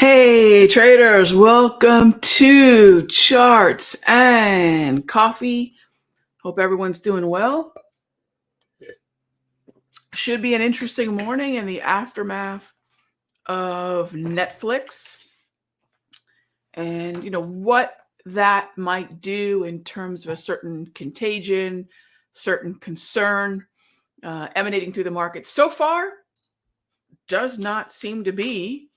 Hey traders, welcome to Charts and Coffee. Hope everyone's doing well. Should be an interesting morning in the aftermath of Netflix and what that might do in terms of a certain contagion, certain concern emanating through the market. So far, does not seem to be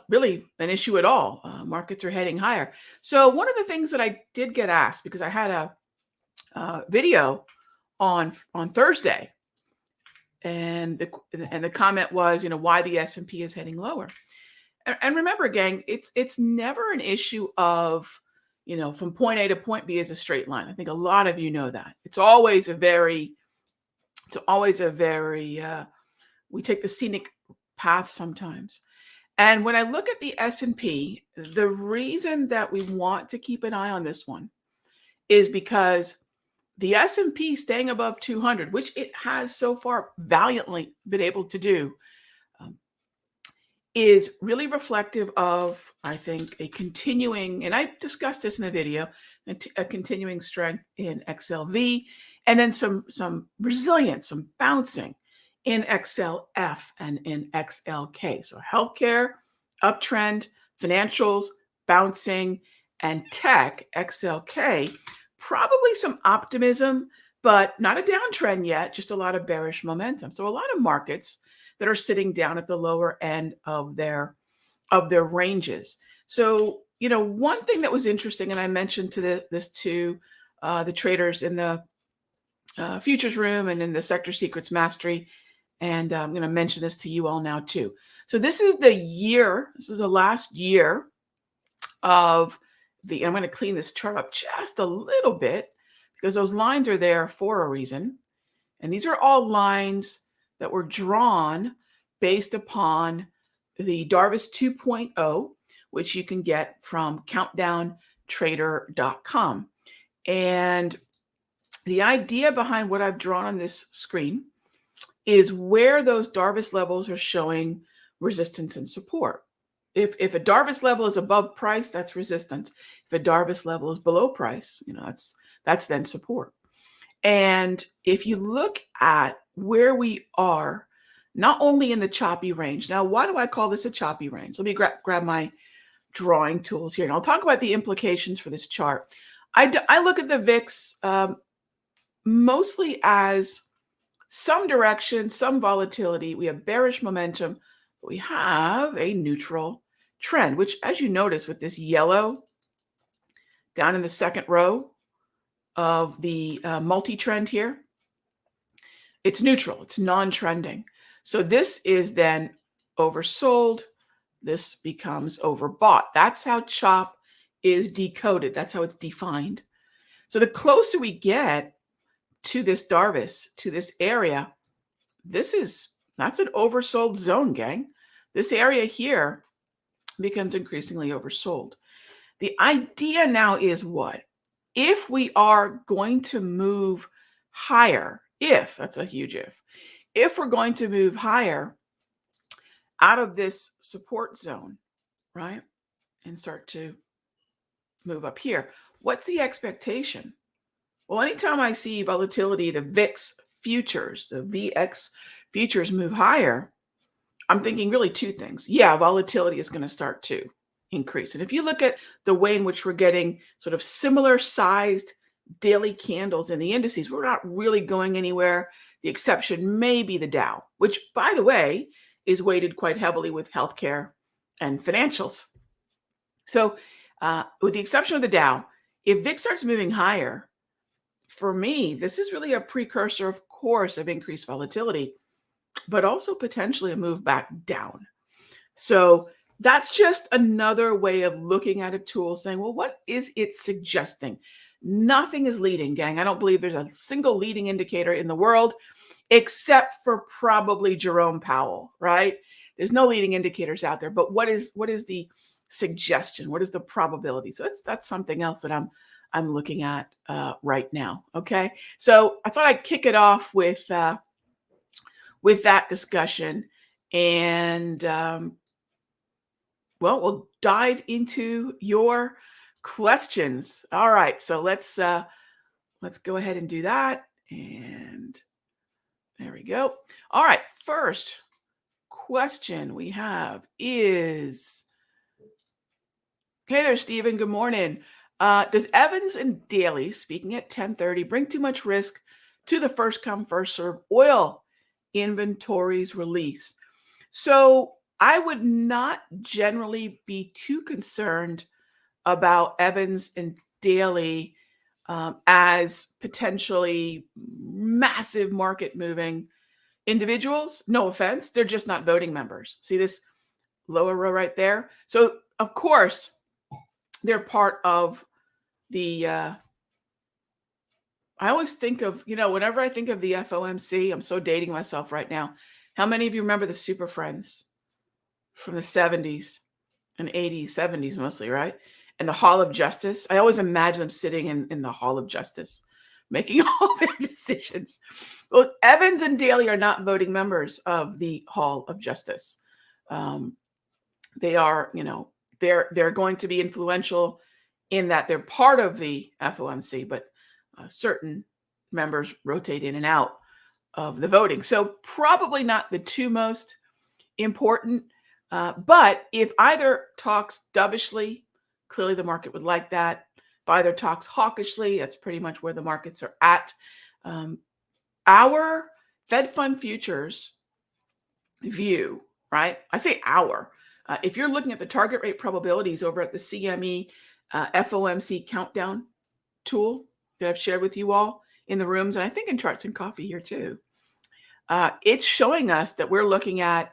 really an issue at all. Markets are heading higher. So one of the things that I did get asked, because I had a video on Thursday, and the comment was, why the S&P is heading lower. And remember, gang, it's never an issue of, from point A to point B is a straight line. I think a lot of you know that. It's always a very we take the scenic path sometimes. And when I look at the S&P, the reason that we want to keep an eye on this one is because the S&P staying above 200, which it has so far valiantly been able to do, is really reflective of, I think, a continuing, and I discussed this in the video, a continuing strength in XLV, and then some resilience, some bouncing in XLF and in XLK. So healthcare, uptrend, financials, bouncing, and tech, XLK, probably some optimism, but not a downtrend yet, just a lot of bearish momentum. So a lot of markets that are sitting down at the lower end of their ranges. So, one thing that was interesting, and I mentioned this to the traders in the futures room and in the Sector Secrets Mastery, and I'm going to mention this to you all now too. So this is the last year of I'm going to clean this chart up just a little bit because those lines are there for a reason. And these are all lines that were drawn based upon the Darvis 2.0, which you can get from countdowntrader.com. And the idea behind what I've drawn on this screen is where those Darvis levels are showing resistance and support. If a Darvis level is above price, that's resistance. If a Darvis level is below price, that's then support. And if you look at where we are, not only in the choppy range. Now, why do I call this a choppy range? Let me grab my drawing tools here, and I'll talk about the implications for this chart. I look at the VIX mostly as some direction, some volatility. We have bearish momentum, but we have a neutral trend, which, as you notice with this yellow down in the second row of the multi-trend here, it's neutral, it's non-trending. So this is then oversold. This becomes overbought. That's how CHOP is decoded. That's how it's defined. So the closer we get to this Darvis, to this area, that's an oversold zone, gang. This area here becomes increasingly oversold. The idea now is what? If we are going to move higher, that's a huge if we're going to move higher out of this support zone, right, and start to move up here, what's the expectation? Well, anytime I see volatility, the VIX futures, the VX futures move higher, I'm thinking really two things. Yeah, volatility is going to start to increase. And if you look at the way in which we're getting sort of similar sized daily candles in the indices, we're not really going anywhere. The exception may be the Dow, which, by the way, is weighted quite heavily with healthcare and financials. So with the exception of the Dow, if VIX starts moving higher, for me, this is really a precursor, of course, of increased volatility, but also potentially a move back down. So that's just another way of looking at a tool saying, well, what is it suggesting? Nothing is leading, gang. I don't believe there's a single leading indicator in the world except for probably Jerome Powell, right? There's no leading indicators out there. But what is the suggestion? What is the probability? So that's something else that I'm looking at right now. Okay, so I thought I'd kick it off with that discussion, and Well, we'll dive into your questions. All right, so let's go ahead and do that. And there we go. All right, first question we have is, hey there, Stephen. Good morning. Does Evans and Daly speaking at 10:30 bring too much risk to the first come first serve oil inventories release? So I would not generally be too concerned about Evans and Daly as potentially massive market moving individuals. No offense, they're just not voting members. See this lower row right there? So, of course, they're part of the. I always think of, whenever I think of the FOMC, I'm so dating myself right now. How many of you remember the Super Friends from the 70s and 80s, 70s mostly, right? And the Hall of Justice. I always imagine them sitting in the Hall of Justice, making all their decisions. Well, Evans and Daly are not voting members of the Hall of Justice. They are, they're going to be influential in that they're part of the FOMC, but certain members rotate in and out of the voting. So probably not the two most important. But if either talks dovishly, clearly the market would like that. If either talks hawkishly, that's pretty much where the markets are at. Our Fed Fund Futures view, right? I say our. If you're looking at the target rate probabilities over at the CME FOMC countdown tool that I've shared with you all in the rooms, and I think in Charts and Coffee here too, it's showing us that we're looking at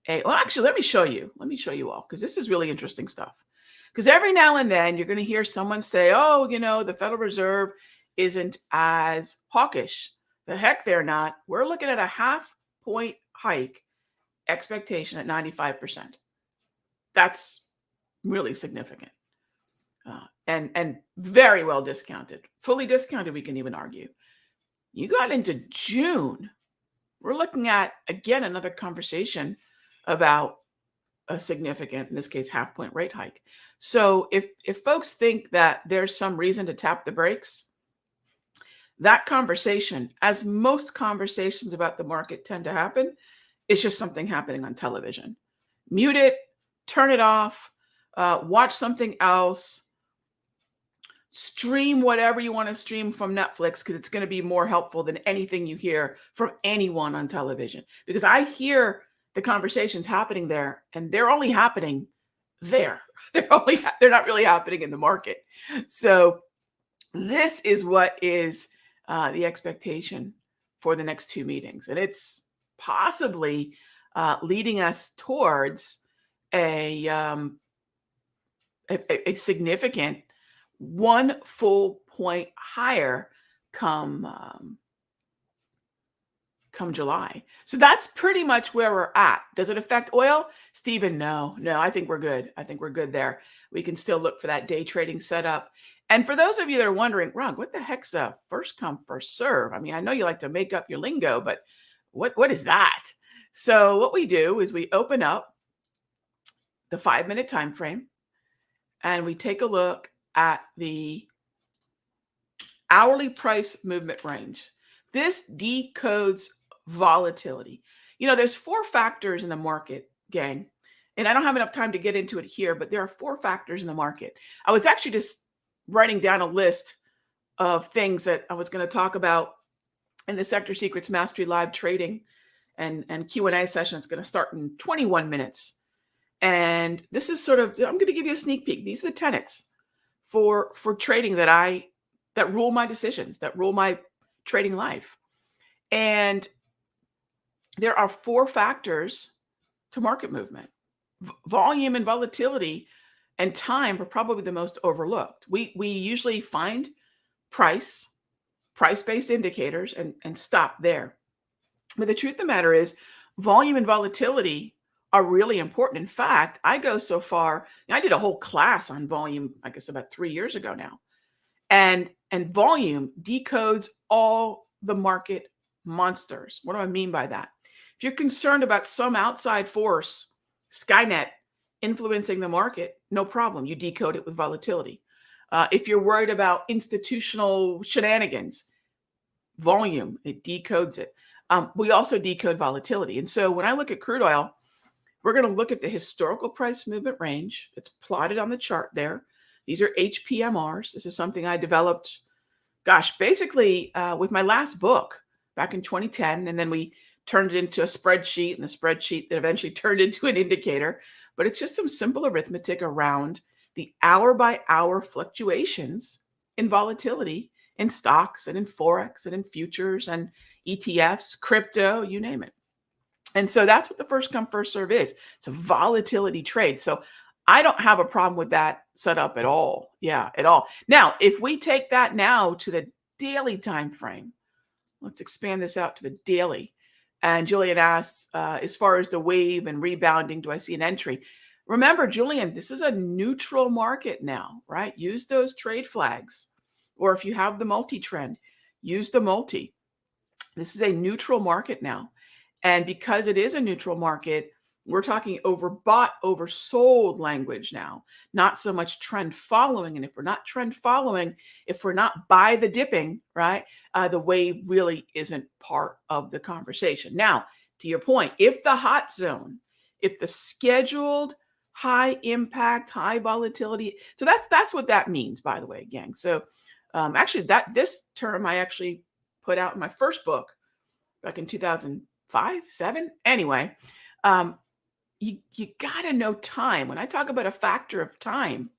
well, actually, let me show you all, because this is really interesting stuff. Because every now and then you're going to hear someone say, oh, the Federal Reserve isn't as hawkish. The heck they're not. We're looking at a half-point hike expectation at 95%. That's really significant and very well discounted. Fully discounted, we can even argue. You got into June. We're looking at, again, another conversation about a significant, in this case, half-point rate hike. So if folks think that there's some reason to tap the brakes, that conversation, as most conversations about the market tend to happen, is just something happening on television. Mute it, turn it off, watch something else, stream whatever you want to stream from Netflix, because it's going to be more helpful than anything you hear from anyone on television. Because I hear the conversations happening there, and they're only happening there. They're not really happening in the market. So this is what is the expectation for the next two meetings, and it's possibly leading us towards a significant 1 full point higher come July. So that's pretty much where we're at. Does it affect oil? Stephen, no, I think we're good. I think we're good there. We can still look for that day trading setup. And for those of you that are wondering, Ron, what the heck's a first come, first serve? I mean, I know you like to make up your lingo, but what is that? So what we do is we open up the 5-minute time frame and we take a look at the hourly price movement range. This decodes volatility. There's 4 factors in the market, gang, and I don't have enough time to get into it here, but there are 4 factors in the market. I was actually just writing down a list of things that I was going to talk about in the Sector Secrets Mastery Live trading and Q&A session. It's going to start in 21 minutes. And this is I'm going to give you a sneak peek. These are the tenets for trading that rule my decisions, that rule my trading life. And there are 4 factors to market movement. Volume and volatility and time are probably the most overlooked. We usually find price-based indicators and stop there. But the truth of the matter is volume and volatility are really important. In fact, I go so far, I did a whole class on volume, I guess about 3 years ago now. And volume decodes all the market monsters. What do I mean by that? If you're concerned about some outside force, Skynet, influencing the market, no problem. You decode it with volatility. If you're worried about institutional shenanigans, volume, it decodes it. We also decode volatility. And so when I look at crude oil, we're going to look at the historical price movement range. It's plotted on the chart there. These are HPMRs. This is something I developed, gosh, basically with my last book back in 2010. And then we turned it into a spreadsheet, and the spreadsheet that eventually turned into an indicator. But it's just some simple arithmetic around the hour by hour fluctuations in volatility in stocks and in Forex and in futures and ETFs, crypto, you name it. And so that's what the first come, first serve is. It's a volatility trade. So I don't have a problem with that setup at all. Yeah, at all. Now, if we take that now to the daily time frame, let's expand this out to the daily. And Julian asks, as far as the wave and rebounding, do I see an entry? Remember, Julian, this is a neutral market now, right? Use those trade flags. Or if you have the multi-trend, use the multi. This is a neutral market now. And because it is a neutral market, we're talking overbought, oversold language now, not so much trend following. And if we're not trend following, if we're not buy the dipping, right, the wave really isn't part of the conversation. Now, to your point, if the hot zone, if the scheduled high impact, high volatility, so that's what that means, by the way, gang. So actually, this term I actually put out in my first book back in 2005, 7. Anyway, you got to know time. When I talk about a factor of time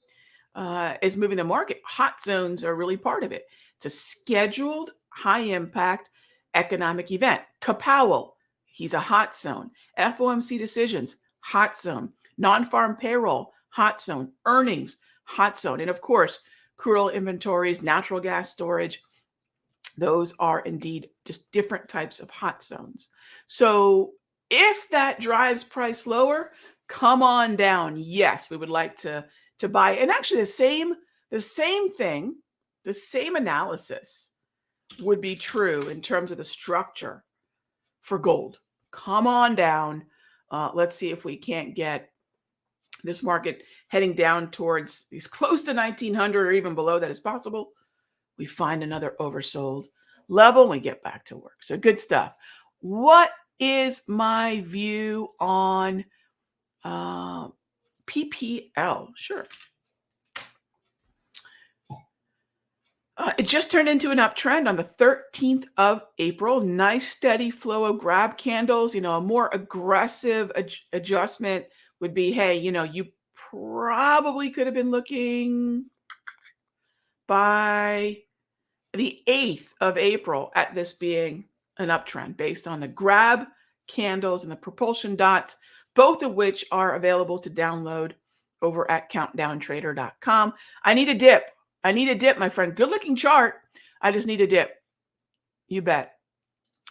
is moving the market, hot zones are really part of it. It's a scheduled high impact economic event. Kapowell, he's a hot zone. FOMC decisions, hot zone. Non-farm payroll, hot zone. Earnings, hot zone. And of course, crude oil inventories, natural gas storage, those are indeed just different types of hot zones. So if that drives price lower, come on down. Yes, we would like to buy. And actually the same thing, the same analysis would be true in terms of the structure for gold. Come on down. Let's see if we can't get this market heading down towards these close to 1900 or even below that is possible. We find another oversold level and we get back to work. So good stuff. What is my view on PPL? Sure. It just turned into an uptrend on the 13th of April. Nice steady flow of grab candles. A more aggressive adjustment would be, hey, you probably could have been looking by the 8th of April at this being an uptrend based on the grab candles and the propulsion dots, both of which are available to download over at countdowntrader.com. I need a dip. My friend. Good looking chart. I just need a dip. You bet.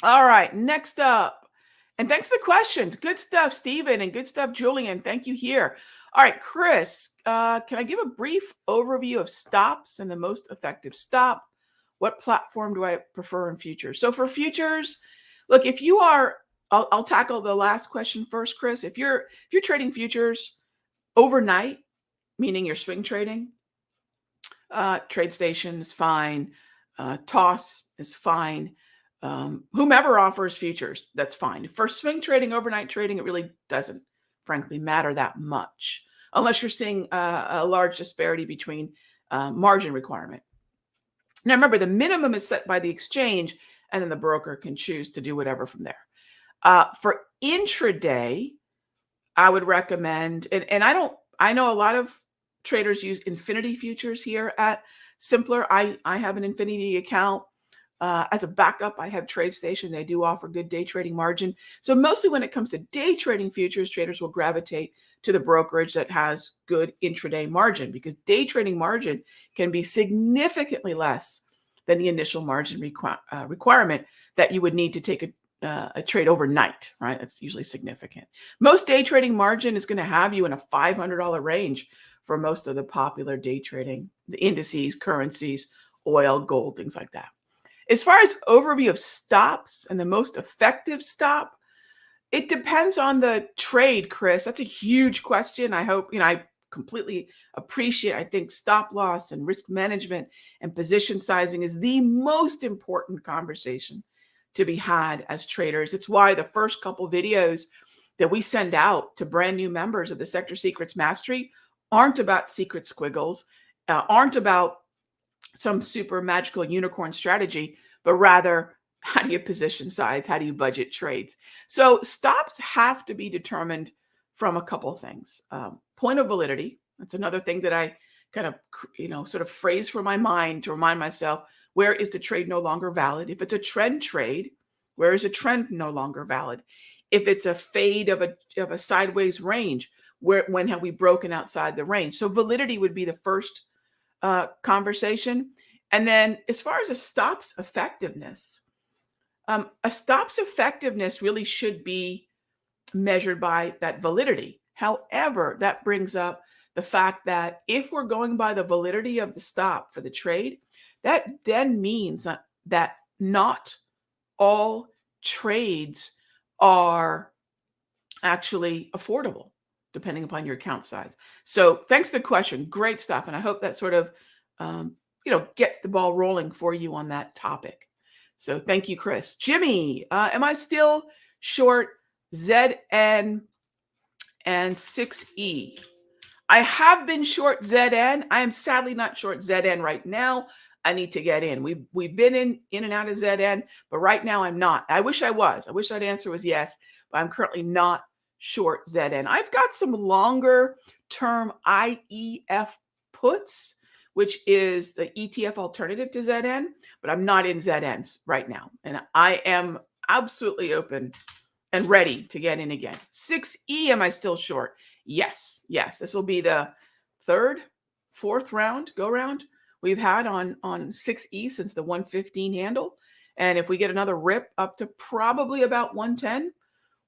All right, next up. And thanks for the questions. Good stuff, Stephen, and good stuff, Julian. Thank you here. All right, Chris, can I give a brief overview of stops and the most effective stop? What platform do I prefer in futures? So for futures, look, if you are, I'll tackle the last question first, Chris. If you're trading futures overnight, meaning you're swing trading, TradeStation is fine. Toss is fine. Whomever offers futures, that's fine. For swing trading, overnight trading, it really doesn't, frankly, matter that much, unless you're seeing a large disparity between margin requirement. Now, remember, the minimum is set by the exchange, and then the broker can choose to do whatever from there. For intraday, I would recommend, and I know a lot of traders use Infinity futures here at Simpler. I have an Infinity account. As a backup, I have TradeStation. They do offer good day trading margin. So mostly when it comes to day trading futures, traders will gravitate to the brokerage that has good intraday margin, because day trading margin can be significantly less than the initial margin requirement that you would need to take a trade overnight, right? That's usually significant. Most day trading margin is going to have you in a $500 range for most of the popular day trading, the indices, currencies, oil, gold, things like that. As far as overview of stops and the most effective stop, It depends on the trade, Chris. That's a huge question. I hope, I completely appreciate. I think stop loss and risk management and position sizing is the most important conversation to be had as traders. It's why the first couple videos that we send out to brand new members of the Sector Secrets Mastery aren't about secret squiggles, aren't about some super magical unicorn strategy, but rather, how do you position size? How do you budget trades? So stops have to be determined from a couple of things. Point of validity. That's another thing that I kind of, sort of phrase for my mind to remind myself, where is the trade no longer valid? If it's a trend trade, where is a trend no longer valid? If it's a fade of a sideways range, when have we broken outside the range? So validity would be the first conversation. And then as far as a stop's effectiveness, really should be measured by that validity. However, that brings up the fact that if we're going by the validity of the stop for the trade, that then means that not all trades are actually affordable, depending upon your account size. So thanks for the question. Great stuff. And I hope that sort of, gets the ball rolling for you on that topic. So thank you, Chris. Jimmy, am I still short ZN and 6E? I have been short ZN. I am sadly not short ZN right now. I need to get in. We've been in and out of ZN, but right now I'm not. I wish I was. I wish that answer was yes, but I'm currently not short ZN. I've got some longer term IEF puts, which is the ETF alternative to ZN, but I'm not in ZNs right now. And I am absolutely open and ready to get in again. 6E, am I still short? Yes. This will be the fourth go round we've had on 6E since the 115 handle. And if we get another rip up to probably about 110,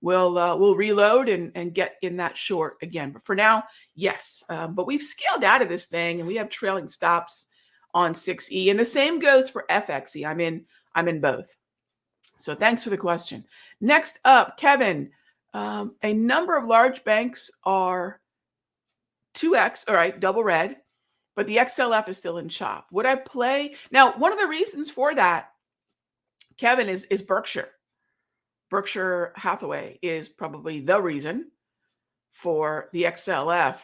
we'll reload and get in that short again. But for now, yes. But we've scaled out of this thing and we have trailing stops on 6E. And the same goes for FXE. I'm in both. So thanks for the question. Next up, Kevin. A number of large banks are 2X, all right, double red, but the XLF is still in chop. Would I play? Now, one of the reasons for that, Kevin, is Berkshire. Berkshire Hathaway is probably the reason for the XLF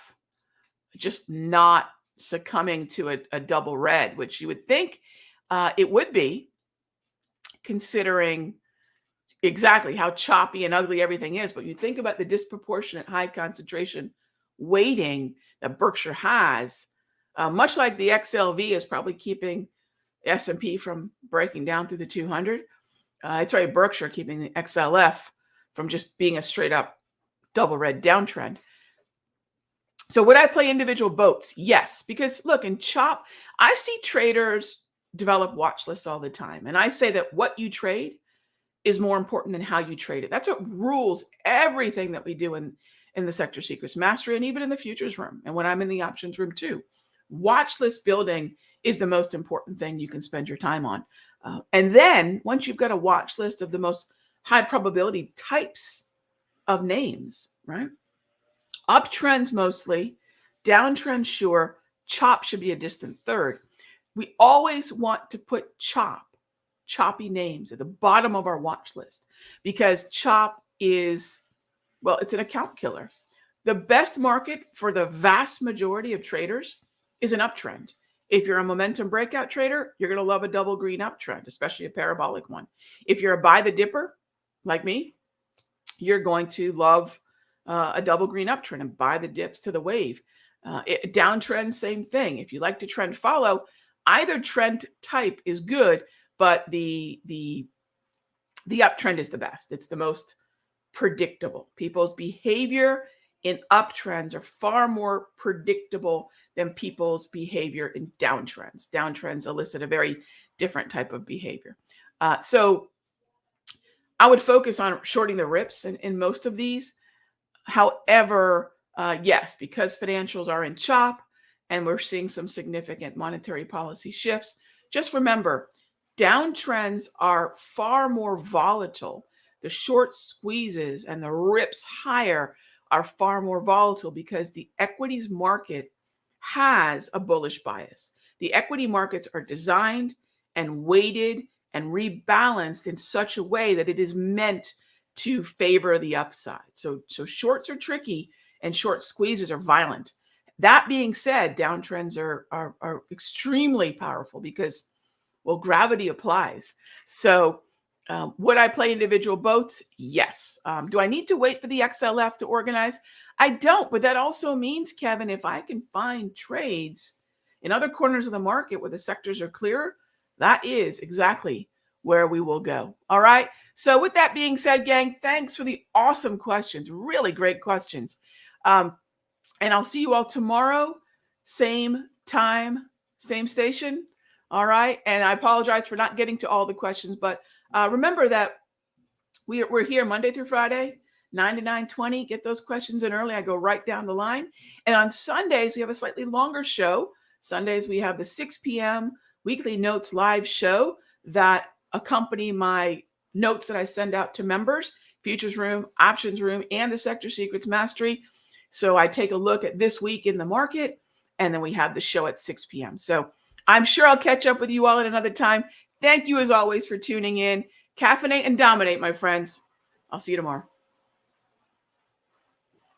just not succumbing to a double red, which you would think it would be, considering exactly how choppy and ugly everything is. But you think about the disproportionate high concentration weighting that Berkshire has, much like the XLV is probably keeping S&P from breaking down through the 200. It's probably Berkshire keeping the XLF from just being a straight up double red downtrend. So would I play individual boats? Yes, because look, in chop, I see traders develop watch lists all the time. And I say that what you trade is more important than how you trade it. That's what rules everything that we do in the Sector Secrets Mastery and even in the futures room. And when I'm in the options room too, watch list building is the most important thing you can spend your time on. And then once you've got a watch list of the most high probability types of names, right? Uptrends mostly, downtrends sure, chop should be a distant third. We always want to put choppy names at the bottom of our watch list because chop is, well, it's an account killer. The best market for the vast majority of traders is an uptrend. If you're a momentum breakout trader, you're going to love a double green uptrend, especially a parabolic one. If you're a buy the dipper like me, you're going to love a double green uptrend and buy the dips to the wave. Downtrend, same thing. If you like to trend follow, either trend type is good, but the uptrend is the best. It's the most predictable. People's behavior in uptrends are far more predictable than people's behavior in downtrends. Downtrends elicit a very different type of behavior. So I would focus on shorting the rips in most of these. However, yes, because financials are in chop and we're seeing some significant monetary policy shifts, just remember, downtrends are far more volatile the short squeezes and the rips higher are far more volatile because the equities market has a bullish bias. The equity markets are designed and weighted and rebalanced in such a way that it is meant to favor the upside. So shorts are tricky and short squeezes are violent. That being said, downtrends are extremely powerful because, well, gravity applies. So would I play individual boats? Yes. Do I need to wait for the XLF to organize? I don't, but that also means, Kevin, if I can find trades in other corners of the market where the sectors are clearer, that is exactly where we will go. All right. So with that being said, gang, thanks for the awesome questions. Really great questions. And I'll see you all tomorrow, same time, same station. All right. And I apologize for not getting to all the questions, but remember that we're here Monday through Friday, 9 to 9:20. Get those questions in early. I go right down the line. And on Sundays, we have a slightly longer show. Sundays, we have the 6 p.m. Weekly Notes live show that accompany my notes that I send out to members, Futures Room, Options Room, and the Sector Secrets Mastery. So I take a look at this week in the market, and then we have the show at 6 p.m. So I'm sure I'll catch up with you all at another time. Thank you, as always, for tuning in. Caffeinate and dominate, my friends. I'll see you tomorrow.